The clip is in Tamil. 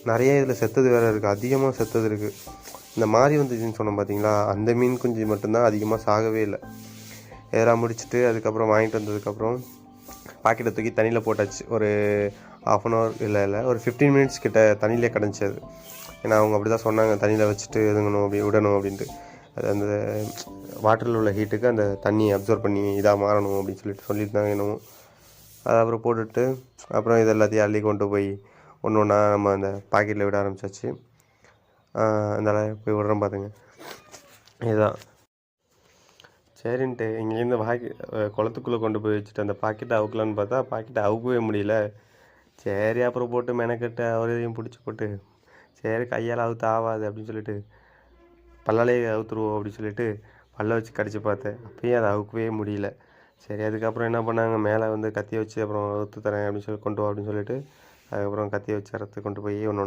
நிறைய இதில் செத்தது வேறு இருக்குது, அதிகமாக செத்தது இருக்குது. இந்த மாறி வந்துச்சுன்னு சொன்னோம் பார்த்தீங்களா, அந்த மீன் குஞ்சு மட்டும்தான் அதிகமாக சாகவே இல்லை. இதெல்லாம் முடிச்சுட்டு அதுக்கப்புறம் வாங்கிட்டு வந்ததுக்கப்புறம் பாக்கெட்டை தூக்கி தண்ணியில் போட்டாச்சு. ஒரு 1/2 இல்லை ஒரு 15 மினிட்ஸ் கிட்ட தண்ணியிலே கிடந்துச்சு அது. ஏன்னா அவங்க அப்படி தான் சொன்னாங்க, தண்ணியில் வச்சுட்டு இதுங்கணும் அப்படி விடணும் அப்படின்ட்டு. அது அந்த வாட்டரில் உள்ள ஹீட்டுக்கு அந்த தண்ணியை அப்சர்வ் பண்ணி இதாக மாறணும் அப்படின்னு சொல்லியிருந்தாங்க என்னமோ. அதை அப்புறம் போட்டுட்டு அப்புறம் இது எல்லாத்தையும் அள்ளி கொண்டு போய் ஒன்று ஒன்றா நம்ம அந்த பாக்கெட்டில் விட ஆரம்பிச்சாச்சு. அதனால் போய் விடுறோம் பார்த்துங்க. இதுதான் சரின்ட்டு இங்கேருந்து குளத்துக்குள்ளே கொண்டு போய் வச்சுட்டு அந்த பாக்கெட்டை அவுக்கலான்னு பார்த்தா பாக்கெட்டை அவுக்கவே முடியல. சரி அப்புறம் போட்டு மெனக்கட்டு அவரையும் பிடிச்சி போட்டு சரி கையால் அவுத்து ஆகாது அப்படின்னு சொல்லிட்டு பல்லாலே அவுத்துருவோம் அப்படின்னு சொல்லிட்டு பல்ல வச்சு கடிச்சு பார்த்தேன். அப்பயும் அதை அவுக்கவே முடியல. சரி அதுக்கப்புறம் என்ன பண்ணாங்க, மேலே வந்து கத்தியை வச்சு அப்புறம் அவுத்து தரேன் அப்படின்னு சொல்லி கொண்டு வா அப்படின்னு சொல்லிட்டு அதுக்கப்புறம் கத்தியை வச்சு அறுத்து கொண்டு போய் ஒன்று